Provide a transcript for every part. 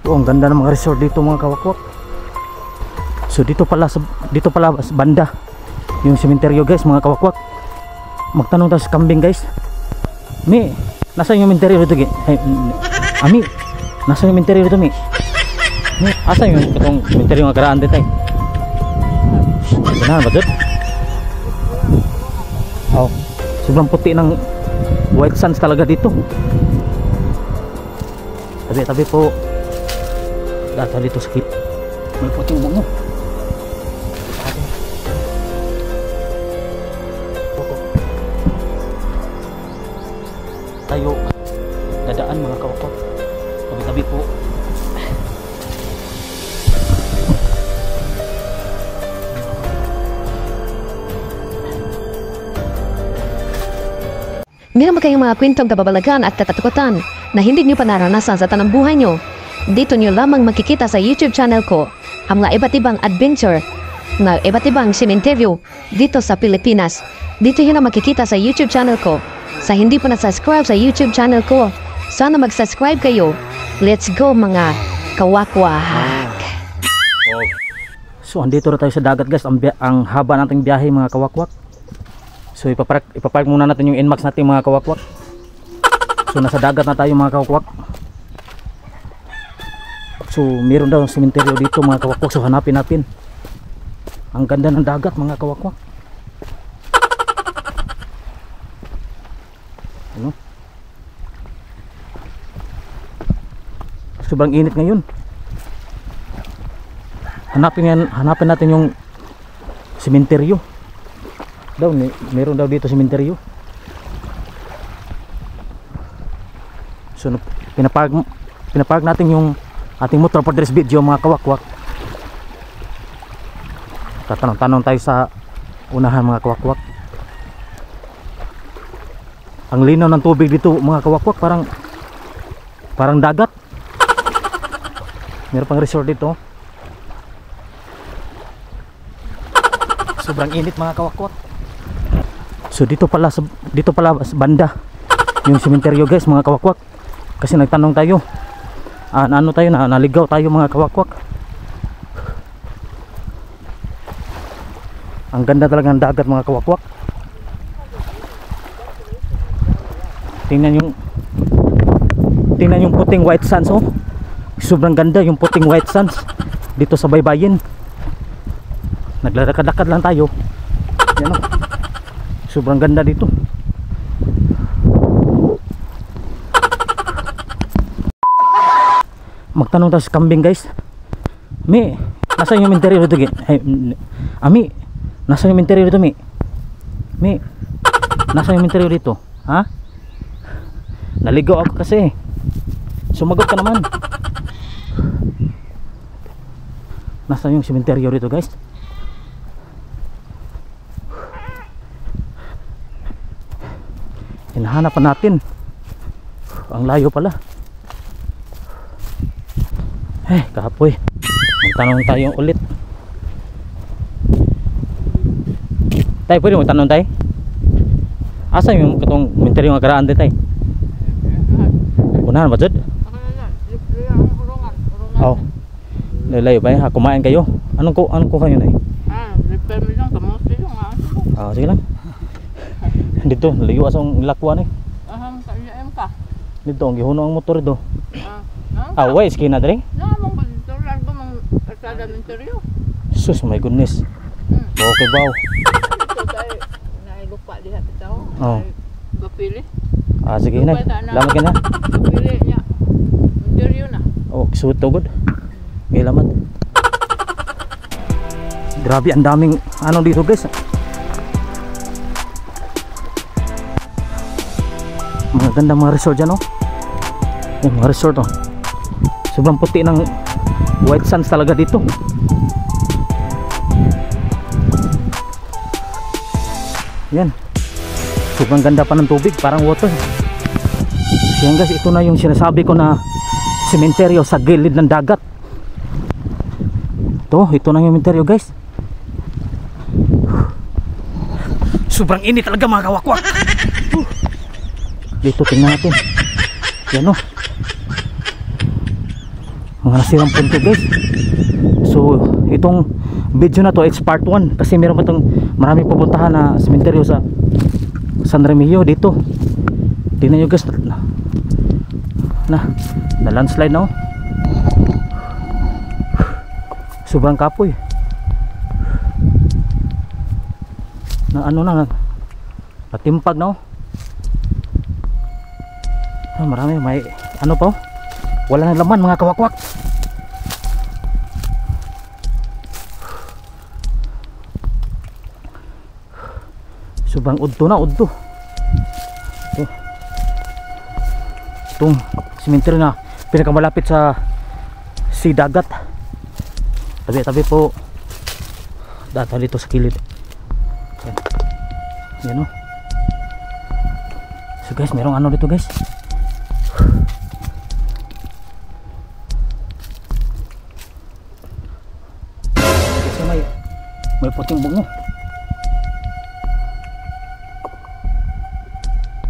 Oh, ang ganda ng mga resort dito mga kawakwak. So dito pala sa banda yung sementeryo guys mga kawakwak. Magtanong tayo sa kambing guys. Mi, nasaan yung sementeryo dito? Ami, nasaan yung sementeryo dito mi? Mi, asan yung itong sementeryo ng karaan dito? Ganahan ba dito? Oh, sobrang puti ng white sands talaga dito. Tabi po. Data dito sa kit. May puting bungo. Tayo dadaan mga kawakwak. Tabi-tabi po. Meron ba kayong mga kwentong kababalagan at katatakutan na hindi nyo pa naranasan sa tanang buhay nyo? Dito nyo lamang makikita sa YouTube channel ko ang mga iba't ibang adventure na iba't ibang sementeryo dito sa Pilipinas. Dito nyo na makikita sa YouTube channel ko. Sa hindi pa na-subscribe sa YouTube channel ko, sana mag-subscribe kayo. Let's go mga kawakwak! So andito na tayo sa dagat guys. Ang haba nating biyahe mga kawakwak. So ipapark muna natin yung NMAX natin mga kawakwak. So nasa dagat na tayo mga kawakwak. So meron daw sementeryo dito mga kawakwak. So hanapin natin. Ang ganda ng dagat mga kawakwak. Ano? Sobrang init ngayon. Hanapin natin yung sementeryo. Meron daw dito sementeryo. So pinapark natin yung ating motor for this video mga kawakwak. Tatanong tayo sa unahan mga kawakwak. Ang linaw ng tubig dito mga kawakwak, parang dagat. Meron pang resort dito. Sobrang init mga kawakwak. So dito pala sa banda yung sementeryo guys mga kawakwak. Kasi nagtanong tayo. Naligaw tayo mga kawakwak. Ang ganda talaga ng dagat mga kawakwak. Tingnan yung puting white sands oh. Sobrang ganda yung puting white sands dito sa baybayin. Naglalakad-lakad lang tayo. Yan oh. Sobrang ganda dito. Magtanong tayo sa kambing guys. Mi, nasaan yung sementeryo dito? Ami, nasaan yung sementeryo dito mi? Mi, nasaan yung sementeryo dito? Ha? Naligaw ako kasi. Sumagot ka naman. Nasaan yung sementeryo dito guys? Hinahanap pa natin. Ang layo pala. Kapoy. Magtanong tayo ulit. Tay, pwede magtanong tay? Asa yung katong sementeryo nga karaan tay? Unahan ba dyan? Oh. Layo ba ha? Kumain kayo? Anong kayo na eh? Repair mo lang, kamusta yung sige lang. Dito, layo asang lakwan eh. Kaya ka? Dito, ang gihuno ang motor dito. Wait, skina dre? Namang ba dito? Largo mang kasada ng seryo. Sus, my goodness. Okay ba? Ito tayo, nailupa diha bitaw. Gapili. Sige na. Lamat ka na. Gapili niya. Seryo na. Suot to good. Okay, lamat. Grabe, ang daming dito guys. Mga ganda mga resort dyan oh. Yung mga resort oh. Sobrang puti ng white sands talaga dito. Yan. Sobrang ganda pa ng tubig, parang water. So yan guys, ito na yung sinasabi ko na sementeryo sa gilid ng dagat. Ito na yung sementeryo guys. Sobrang init talaga mga kawakwak. Dito tingnan natin. Yan o. mga nasirang punto guys. So itong video na to it's part 1 kasi meron pa itong maraming pupuntahan na sementeryo sa San Remigio dito. Tingnan nyo guys, na landslide na oh. Sobrang kapoy na ano na natimpag na oh. Marami may ano pa oh. Wala na laman mga kawakwak. Sobrang udto na udto. Itong sementeryo na pinakamalapit sa dagat. Tabi-tabi po data dito sa kilid. Yan o. So guys, merong ano dito guys. Kasi may puting bungo.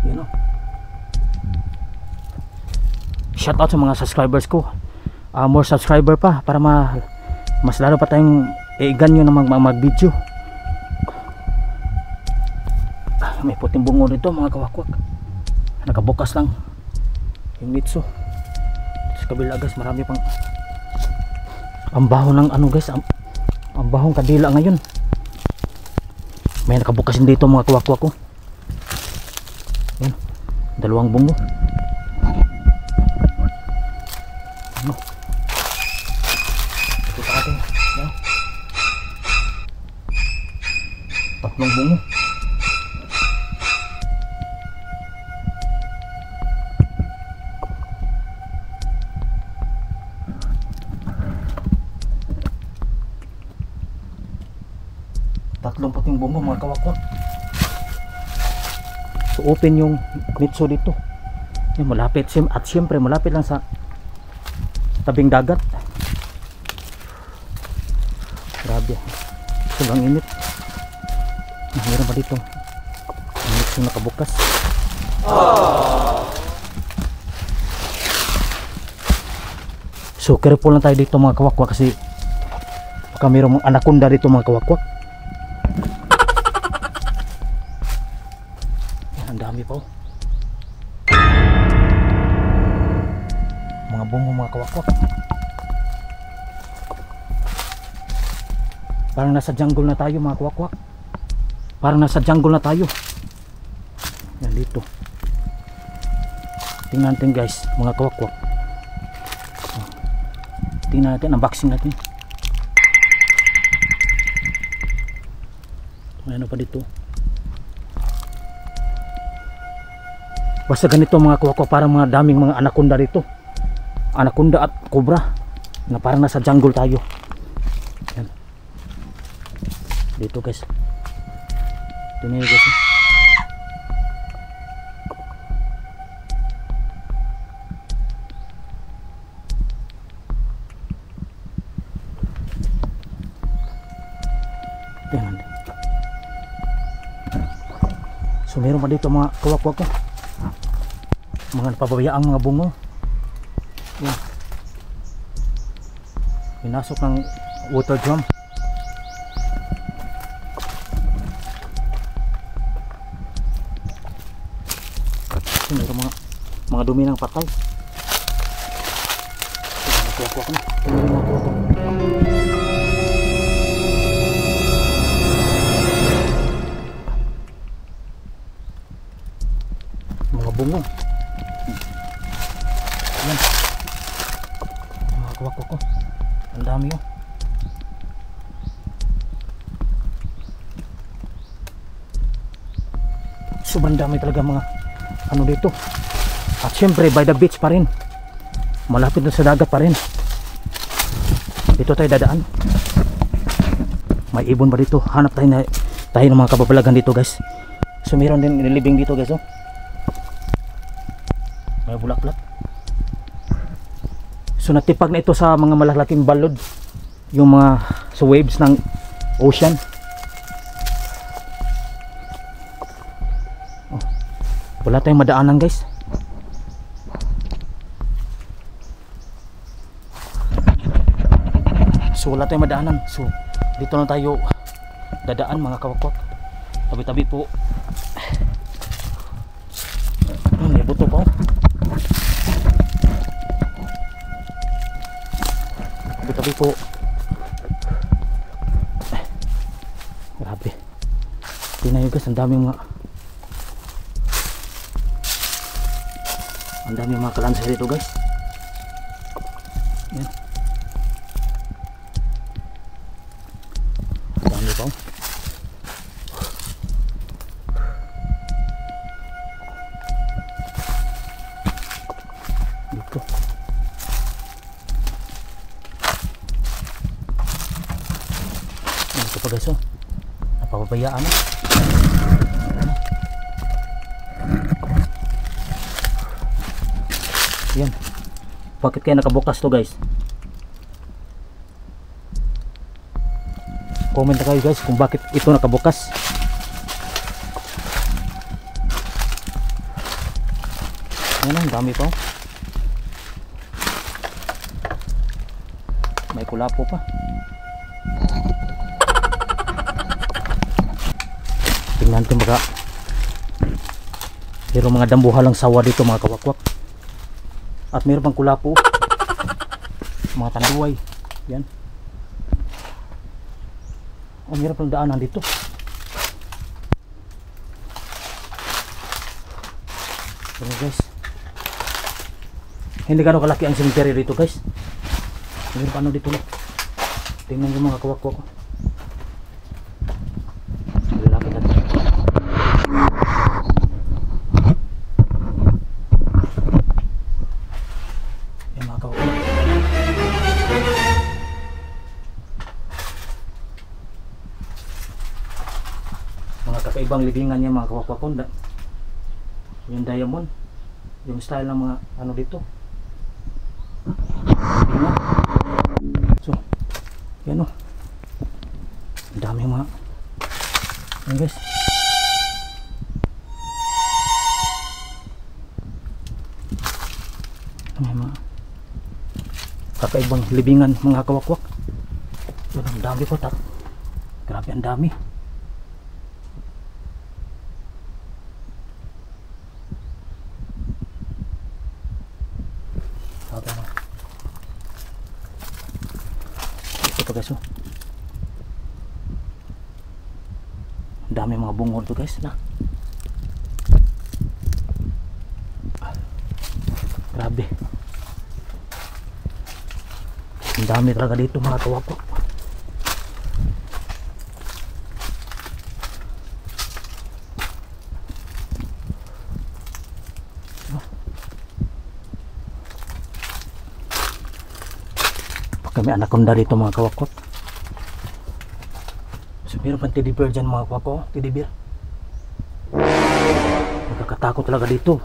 Yan o. Shout out sa mga subscribers ko. More subscriber pa para mas lalo pa tayong iganyo na mag-video. May puting bungo dito mga kawakwak. Nakabukas lang yung mitso. Sa kabila guys, marami pang ang baho ng ano guys, ang bahong kadila ngayon. May nakabukas din dito mga kawakwak ko. Yan, dalawang bungo. Ano? Ito sa atin. Yan. Tatlong bungo. Tatlong puting bungo mga kawakwak. So open yung mitso dito. Yan, malapit at siyempre malapit lang sa tabing dagat. Grabe. Sobrang init. Meron pa dito mitso nakabukas. So careful lang tayo dito mga kawakwak kasi baka mayroong anaconda dito mga kawakwak. Ang dami pa oh. Mga bungo mga kawakwak. Parang nasa jungle na tayo mga kawakwak. Parang nasa jungle na tayo. Yan dito. Tingnan natin guys mga kawakwak. Tingnan natin, unboxing natin. May ano pa dito. Basta ganito mga kawakwak, parang mga daming mga anaconda dito. Anaconda at cobra na parang nasa jungle tayo. Yan. Dito guys. Tingnan nyo guys. Yan. So meron pa dito mga kawakwak ko. Mga napabayaang mga bungo. Yan. Pinasok ng water drum. So, meron mga dumi ng patay. Mga kawakwak na. Mga kawakwak. Mga bungo. Yan. Mga kawakwak ko. Ang dami yun. Sobrang dami talaga mga ano dito. At syempre by the beach pa rin. Malapit na sa dagat pa rin. Dito tayo dadaan. May ibon ba dito? Hanap tayo ng mga kababalagan dito guys. So meron din nilibing dito guys oh. May bulaklak. So natipag na ito sa mga malalaking balod. Yung mga sa waves ng ocean. Oh. Wala tayong madaanan guys. So wala tayong madaanan. So dito na tayo dadaan mga kawakwak. Tabi-tabi po. May buto pa. Tabi-tabi po. Grabe. Tingnan nyo guys, ang daming mga kalansa dito guys. Yan. Ang dami pa. Dito. Ito pa guys, oh. Napapabayaan na. Yan. Bakit kaya nakabukas to guys? Comment na kayo guys kung bakit ito nakabukas. Ayan, ang dami pa. May kulapo pa. Tingnan natin baka pero mga dambuhalang sawa dito mga kawakwak. At mayroon pang kulapo. Mga tanduay. Yan. Oh, mayroon pang daanan dito. Pero guys, hindi gano'ng kalaki ang cemetery dito guys. Mayroon pa ano dito. Tingnan yung mga kawakwak ko. Lalapit natin. Kakaibang libingan niya mga kawakwakon. Yung diamond, yung style ng mga ano dito libingan. So yan o, ang dami mga yan guys. May mga kakaibang libingan mga kawakwak. Yan, ang dami po. Grabe ang dami. Ito guys, oh. Dami mga bungol to guys na. Grabe. Ang dami talaga dito mga kawakwak. Kami anaconda dito mga kawakwak. So meron pang teddy bear dyan mga kawakwak. Teddy bear. Nakakatakot talaga dito.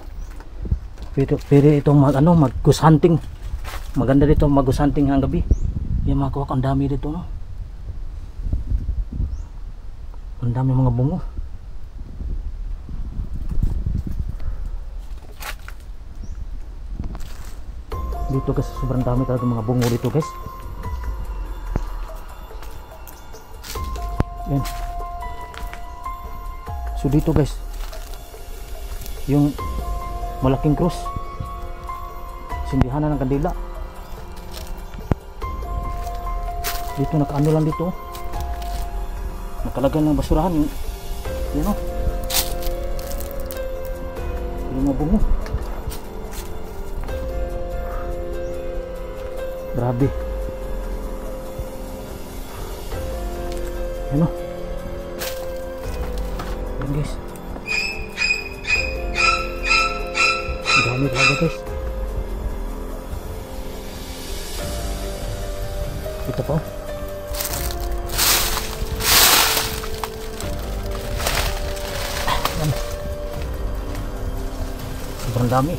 Pero itong mag goose hunting. Maganda dito mag goose hunting hanggang gabi. Yan mga kawakwak, ang dami dito, no? Ang dami mga bungo. Dito kasi sobrang dami talaga mga bungo dito guys. Yan. So dito guys, yung malaking cross, sindihan na ng kandila. Dito nakaano lang dito, nakalagay ng basurahan yung yan o, yung mga bungo. Grabe. Ano? Yan guys. Ang dami talaga guys. Ito pa. Yan. Sobrang dami.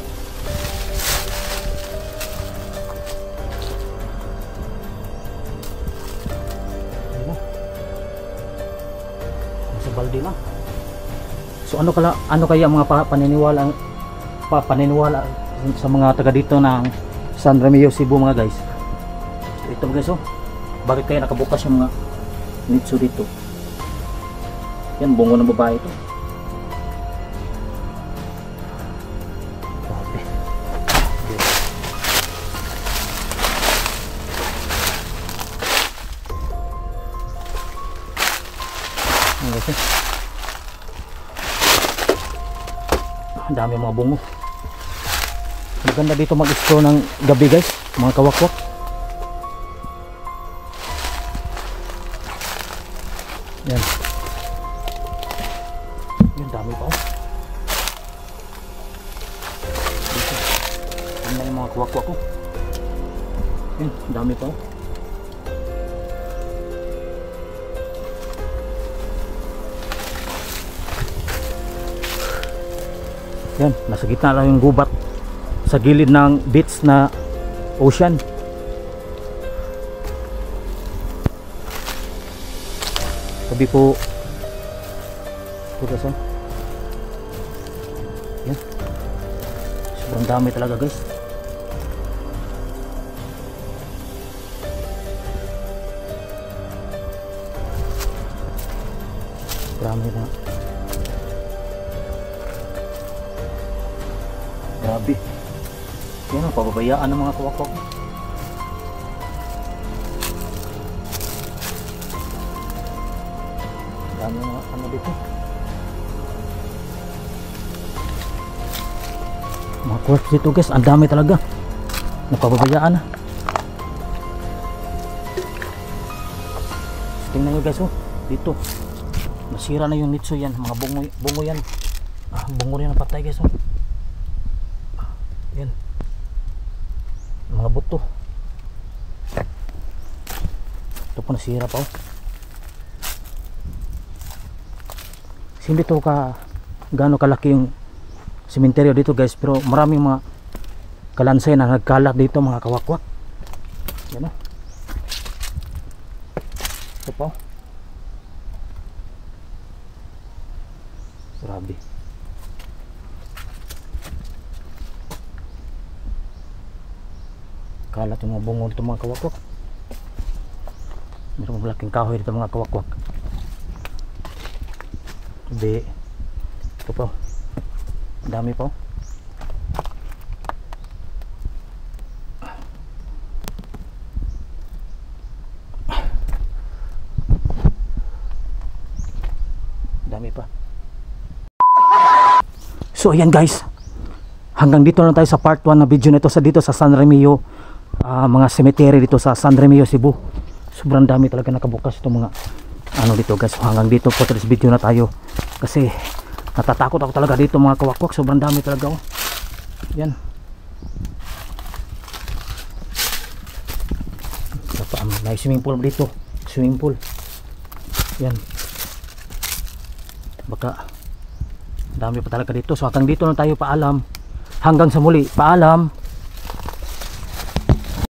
Balde lang. So ano kaya mga paniniwala sa mga taga dito ng San Remigio, Cebu mga guys. So, ito guys, oh. bakit kaya nakabukas yung mga nitso dito. Yan, bungo ng babae ito. Grabe. Ang kasi ang dami mga bungo. Maganda dito mag-explore ng gabi guys, mga kawakwak. Yan. Yan, dami pa oh. Dito. Yan na yung mga kawakwak ko. Yan, dami pa oh. Yan, nasa gitna lang yung gubat sa gilid ng beach na ocean. Sabi po ito sa yan, sobrang dami talaga guys. Dami na. Grabe. Yan ang pababayaan ng mga kawakwak. Dami mga ano dito. Mga corpse dito guys, ang dami talaga. Napababayaan na. Tingnan nyo guys oh, dito. Nasira na yung nitso yan, mga bungo yan. Bungo rin ang patay guys oh. Yan, mga buto. Ito po nasira pa oh. Hindi to ka gaano kalaki yung sementeryo dito guys, pero maraming mga kalansay na nagkalat dito mga kawakwak. Yan oh. Ito pa oh. Grabe. Kalat yung mga bungo dito mga kawakwak. Meron malaking kahoy dito mga kawakwak. Hindi. Ito pa. Dami pa. Dami pa. So ayan guys. Hanggang dito lang tayo sa part 1 na video nito dito sa San Remio. Mga cemetery dito sa San Remio, Cebu. Sobrang dami talaga nakabukas itong mga ano dito guys. Hanggang dito po sa video na tayo kasi natatakot ako talaga dito mga kawakwak. Sobrang dami talaga oh. Yan. May swimming pool dito. Swimming pool. Yan. Baka dami pa talaga dito. So hanggang dito na tayo, paalam. Hanggang sa muli, paalam.